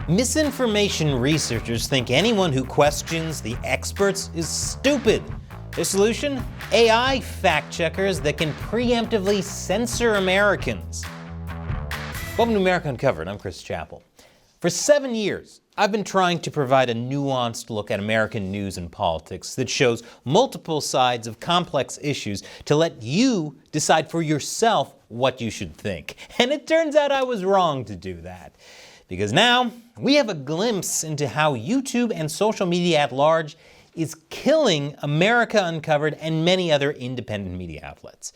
Misinformation researchers think anyone who questions the experts is stupid. Their solution? AI fact-checkers that can preemptively censor Americans. Welcome to America Uncovered. I'm Chris Chappell. For 7 years, I've been trying to provide a nuanced look at American news and politics that shows multiple sides of complex issues to let you decide for yourself what you should think. And it turns out I was wrong to do that. Because now we have a glimpse into how YouTube and social media at large is killing America Uncovered and many other independent media outlets.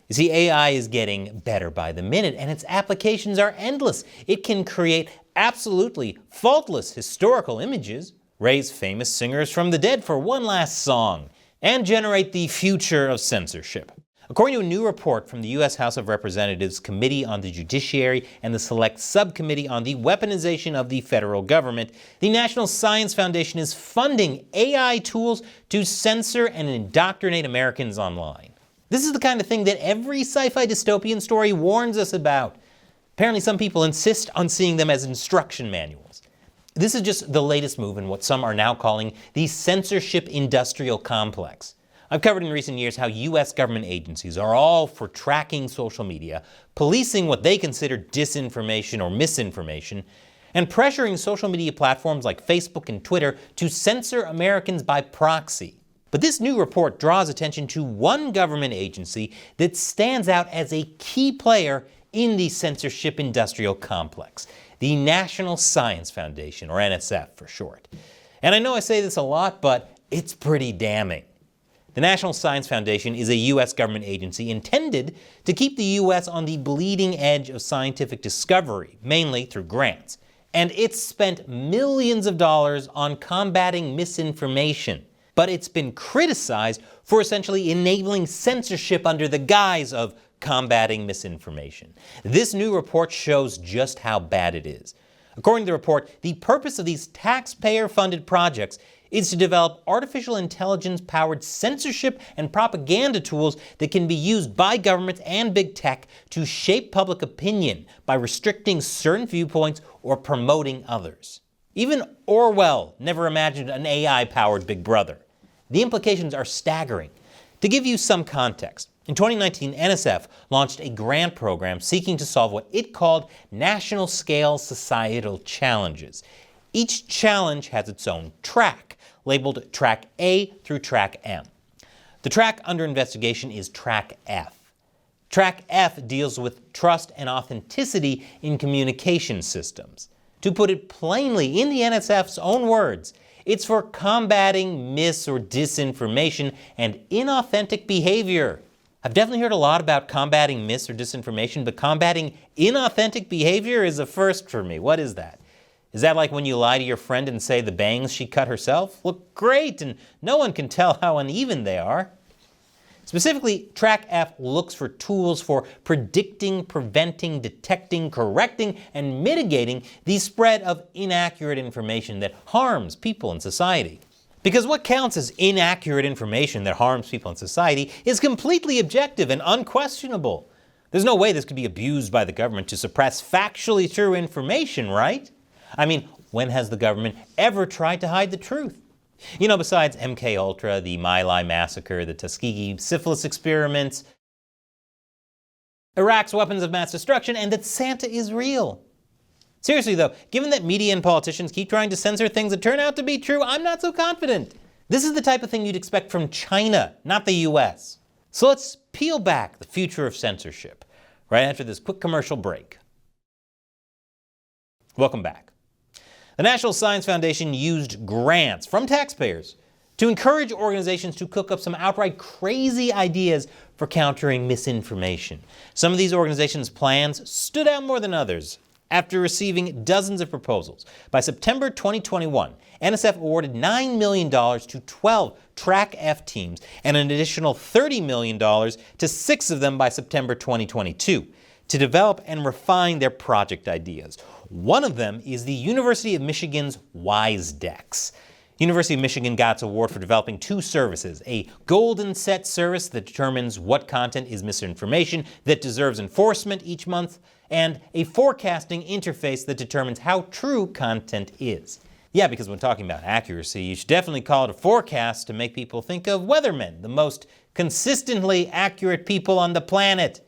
You see, AI is getting better by the minute, and its applications are endless. It can create absolutely faultless historical images, raise famous singers from the dead for one last song, and generate the future of censorship. According to a new report from the U.S. House of Representatives Committee on the Judiciary and the Select Subcommittee on the Weaponization of the Federal Government, the National Science Foundation is funding AI tools to censor and indoctrinate Americans online. This is the kind of thing that every sci-fi dystopian story warns us about. Apparently, some people insist on seeing them as instruction manuals. This is just the latest move in what some are now calling the censorship industrial complex. I've covered in recent years how U.S. government agencies are all for tracking social media, policing what they consider disinformation or misinformation, and pressuring social media platforms like Facebook and Twitter to censor Americans by proxy. But this new report draws attention to one government agency that stands out as a key player in the censorship industrial complex, the National Science Foundation, or NSF for short. And I know I say this a lot, but it's pretty damning. The National Science Foundation is a U.S. government agency intended to keep the U.S. on the bleeding edge of scientific discovery, mainly through grants. And it's spent millions of dollars on combating misinformation. But it's been criticized for essentially enabling censorship under the guise of combating misinformation. This new report shows just how bad it is. According to the report, the purpose of these taxpayer-funded projects is to develop artificial intelligence-powered censorship and propaganda tools that can be used by governments and big tech to shape public opinion by restricting certain viewpoints or promoting others. Even Orwell never imagined an AI-powered Big Brother. The implications are staggering. To give you some context, in 2019, NSF launched a grant program seeking to solve what it called national-scale societal challenges. Each challenge has its own track, labeled Track A through Track M. The track under investigation is Track F. Track F deals with trust and authenticity in communication systems. To put it plainly, in the NSF's own words, it's for combating mis- or disinformation and inauthentic behavior. I've definitely heard a lot about combating mis- or disinformation, but combating inauthentic behavior is a first for me. What is that? Is that like when you lie to your friend and say the bangs she cut herself look great and no one can tell how uneven they are? Specifically, Track F looks for tools for predicting, preventing, detecting, correcting, and mitigating the spread of inaccurate information that harms people in society. Because what counts as inaccurate information that harms people in society is completely objective and unquestionable. There's no way this could be abused by the government to suppress factually true information, right? I mean, when has the government ever tried to hide the truth? You know, besides MK Ultra, the My Lai massacre, the Tuskegee syphilis experiments, Iraq's weapons of mass destruction, and that Santa is real. Seriously though, given that media and politicians keep trying to censor things that turn out to be true, I'm not so confident. This is the type of thing you'd expect from China, not the US. So let's peel back the future of censorship, right after this quick commercial break. Welcome back. The National Science Foundation used grants from taxpayers to encourage organizations to cook up some outright crazy ideas for countering misinformation. Some of these organizations' plans stood out more than others. After receiving dozens of proposals, by September 2021, NSF awarded $9 million to 12 Track F teams and an additional $30 million to 6 of them by September 2022 to develop and refine their project ideas. One of them is the University of Michigan's WiseDecks. University of Michigan got its award for developing 2 services, a golden set service that determines what content is misinformation that deserves enforcement each month, and a forecasting interface that determines how true content is. Yeah, because when talking about accuracy, you should definitely call it a forecast to make people think of weathermen, the most consistently accurate people on the planet.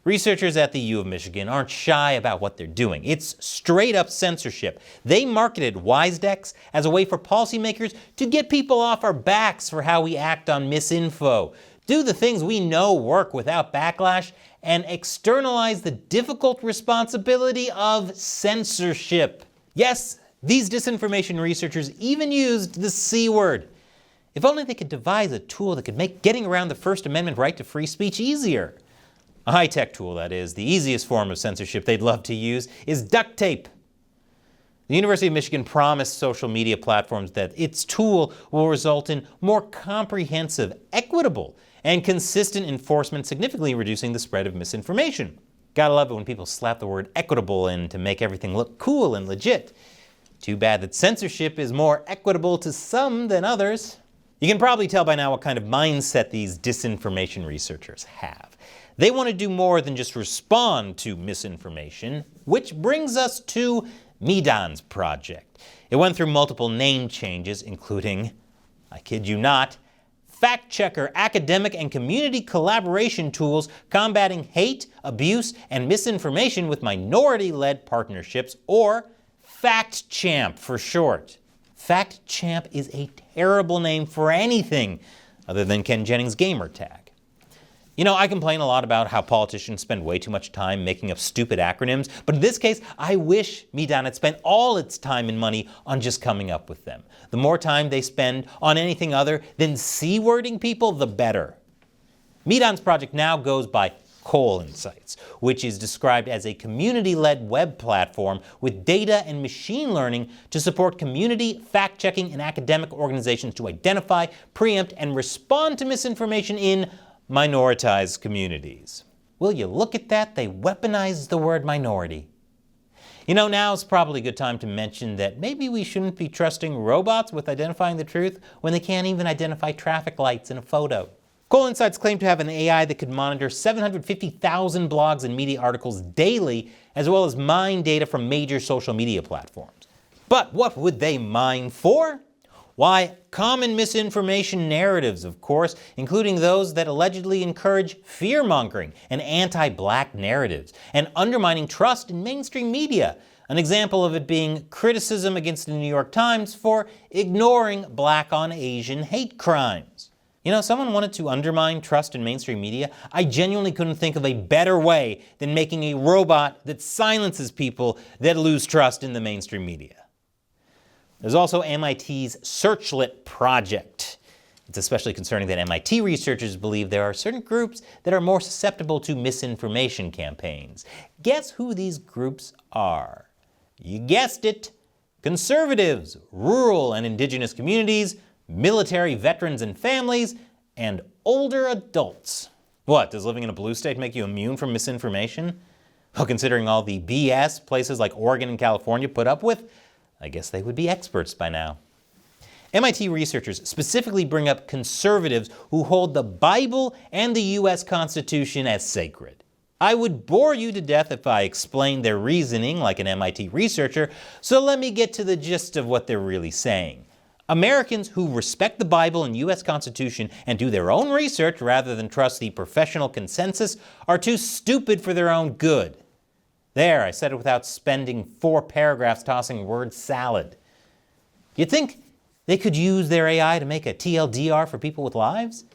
Researchers at the U of Michigan aren't shy about what they're doing. It's straight up censorship. They marketed WiseDecks as a way for policymakers to get people off our backs for how we act on misinfo, do the things we know work without backlash, and externalize the difficult responsibility of censorship. Yes, these disinformation researchers even used the C word. If only they could devise a tool that could make getting around the First Amendment right to free speech easier. A high-tech tool, that is. The easiest form of censorship they'd love to use is duct tape. The University of Michigan promised social media platforms that its tool will result in more comprehensive, equitable, and consistent enforcement, significantly reducing the spread of misinformation. Gotta love it when people slap the word equitable in to make everything look cool and legit. Too bad that censorship is more equitable to some than others. You can probably tell by now what kind of mindset these disinformation researchers have. They want to do more than just respond to misinformation, which brings us to Medan's project. It went through multiple name changes, including, I kid you not, fact-checker, academic, and community collaboration tools combating hate, abuse, and misinformation with minority-led partnerships, or FactChamp for short. FactChamp is a terrible name for anything other than Ken Jennings' gamer tag. You know, I complain a lot about how politicians spend way too much time making up stupid acronyms, but in this case, I wish Medan had spent all its time and money on just coming up with them. The more time they spend on anything other than C-wording people, the better. Medan's project now goes by Coal Insights, which is described as a community-led web platform with data and machine learning to support community, fact-checking, and academic organizations to identify, preempt, and respond to misinformation in minoritized communities. Will you look at that? They weaponized the word minority. You know, now's probably a good time to mention that maybe we shouldn't be trusting robots with identifying the truth when they can't even identify traffic lights in a photo. Coal Insights claim to have an AI that could monitor 750,000 blogs and media articles daily, as well as mine data from major social media platforms. But what would they mine for? Why, common misinformation narratives, of course, including those that allegedly encourage fear-mongering and anti-black narratives, and undermining trust in mainstream media. An example of it being criticism against the New York Times for ignoring black on Asian hate crimes. You know, someone wanted to undermine trust in mainstream media. I genuinely couldn't think of a better way than making a robot that silences people that lose trust in the mainstream media. There's also MIT's Searchlit project. It's especially concerning that MIT researchers believe there are certain groups that are more susceptible to misinformation campaigns. Guess who these groups are? You guessed it. Conservatives, rural and indigenous communities, military veterans and families, and older adults. What, does living in a blue state make you immune from misinformation? Well, considering all the BS places like Oregon and California put up with, I guess they would be experts by now. MIT researchers specifically bring up conservatives who hold the Bible and the U.S. Constitution as sacred. I would bore you to death if I explained their reasoning like an MIT researcher, so let me get to the gist of what they're really saying. Americans who respect the Bible and U.S. Constitution and do their own research rather than trust the professional consensus are too stupid for their own good. There, I said it without spending 4 paragraphs tossing word salad. You'd think they could use their AI to make a TLDR for people with lives?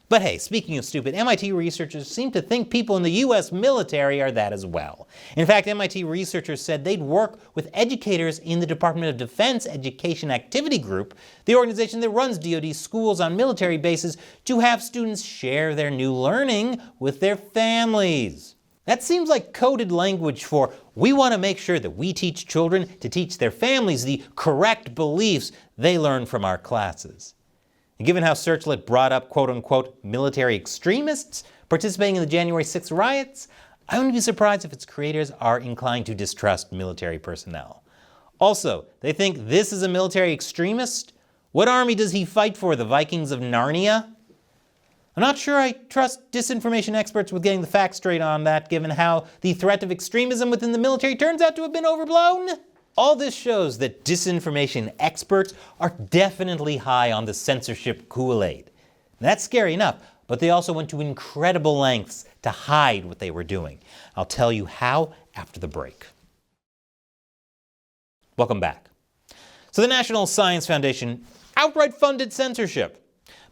But hey, speaking of stupid, MIT researchers seem to think people in the U.S. military are that as well. In fact, MIT researchers said they'd work with educators in the Department of Defense Education Activity Group, the organization that runs DoD schools on military bases, to have students share their new learning with their families. That seems like coded language for, we want to make sure that we teach children to teach their families the correct beliefs they learn from our classes. And given how Searchlit brought up quote-unquote military extremists participating in the January 6th riots, I wouldn't be surprised if its creators are inclined to distrust military personnel. Also, they think this is a military extremist? What army does he fight for, the Vikings of Narnia? I'm not sure I trust disinformation experts with getting the facts straight on that, given how the threat of extremism within the military turns out to have been overblown. All this shows that disinformation experts are definitely high on the censorship Kool-Aid. That's scary enough, but they also went to incredible lengths to hide what they were doing. I'll tell you how after the break. Welcome back. So the National Science Foundation outright funded censorship.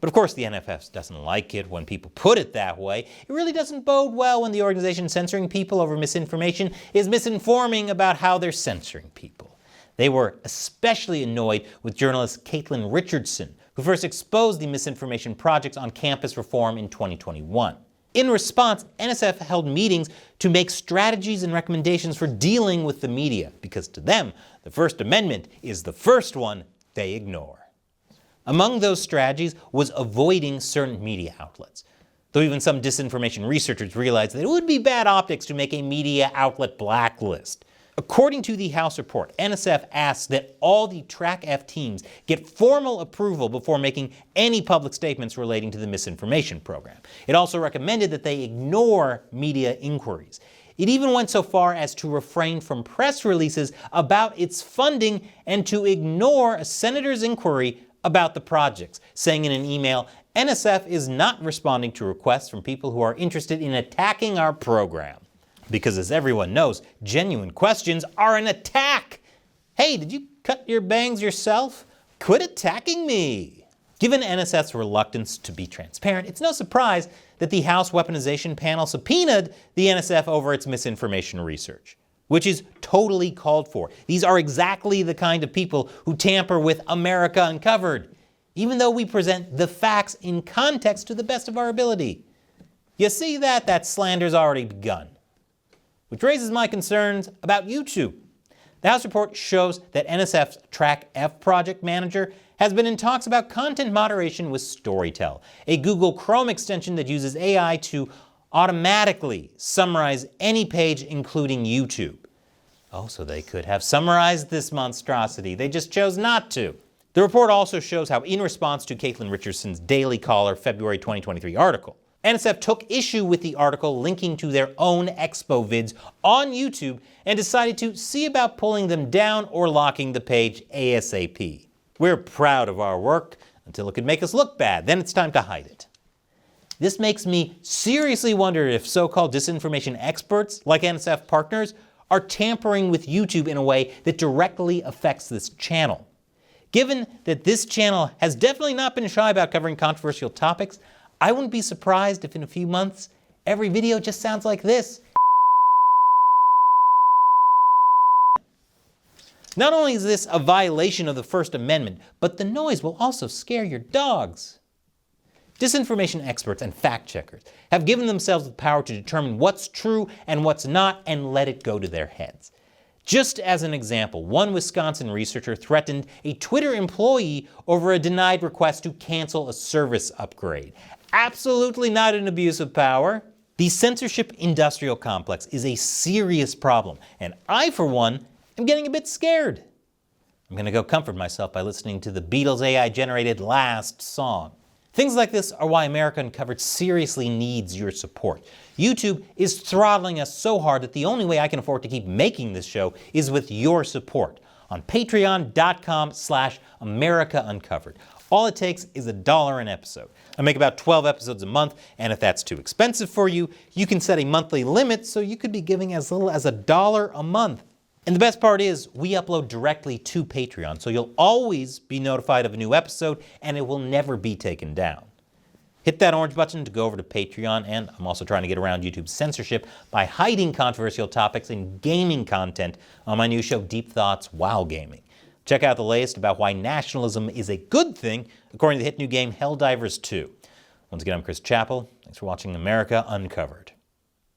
But of course the NFS doesn't like it when people put it that way. It really doesn't bode well when the organization censoring people over misinformation is misinforming about how they're censoring people. They were especially annoyed with journalist Caitlin Richardson, who first exposed the misinformation projects on campus reform in 2021. In response, NSF held meetings to make strategies and recommendations for dealing with the media, because to them, the First Amendment is the first one they ignore. Among those strategies was avoiding certain media outlets, though even some disinformation researchers realized that it would be bad optics to make a media outlet blacklist. According to the House report, NSF asked that all the Track F teams get formal approval before making any public statements relating to the misinformation program. It also recommended that they ignore media inquiries. It even went so far as to refrain from press releases about its funding and to ignore a senator's inquiry about the projects, saying in an email, NSF is not responding to requests from people who are interested in attacking our program. Because as everyone knows, genuine questions are an attack. Hey, did you cut your bangs yourself? Quit attacking me. Given NSF's reluctance to be transparent, it's no surprise that the House Weaponization Panel subpoenaed the NSF over its misinformation research, which is totally called for. These are exactly the kind of people who tamper with America Uncovered, even though we present the facts in context to the best of our ability. You see that slander's already begun. Which raises my concerns about YouTube. The House report shows that NSF's Track F project manager has been in talks about content moderation with Storytel, a Google Chrome extension that uses AI to automatically summarize any page, including YouTube. Oh, so they could have summarized this monstrosity. They just chose not to. The report also shows how, in response to Caitlin Richardson's Daily Caller February 2023 article, NSF took issue with the article linking to their own expo vids on YouTube and decided to see about pulling them down or locking the page ASAP. We're proud of our work until it could make us look bad. Then it's time to hide it. This makes me seriously wonder if so-called disinformation experts, like NSF partners, are tampering with YouTube in a way that directly affects this channel. Given that this channel has definitely not been shy about covering controversial topics, I wouldn't be surprised if in a few months, every video just sounds like this. Not only is this a violation of the First Amendment, but the noise will also scare your dogs. Disinformation experts and fact checkers have given themselves the power to determine what's true and what's not and let it go to their heads. Just as an example, one Wisconsin researcher threatened a Twitter employee over a denied request to cancel a service upgrade. Absolutely not an abuse of power. The censorship industrial complex is a serious problem, and I, for one, am getting a bit scared. I'm going to go comfort myself by listening to the Beatles' AI-generated Last song. Things like this are why America Uncovered seriously needs your support. YouTube is throttling us so hard that the only way I can afford to keep making this show is with your support on patreon.com/AmericaUncovered. All it takes is $1 an episode. I make about 12 episodes a month, and if that's too expensive for you, you can set a monthly limit so you could be giving as little as $1 a month. And the best part is, we upload directly to Patreon, so you'll always be notified of a new episode, and it will never be taken down. Hit that orange button to go over to Patreon, and I'm also trying to get around YouTube's censorship by hiding controversial topics and gaming content on my new show, Deep Thoughts While Gaming. Check out the latest about why nationalism is a good thing, according to the hit new game Helldivers 2. Once again, I'm Chris Chappell. Thanks for watching America Uncovered.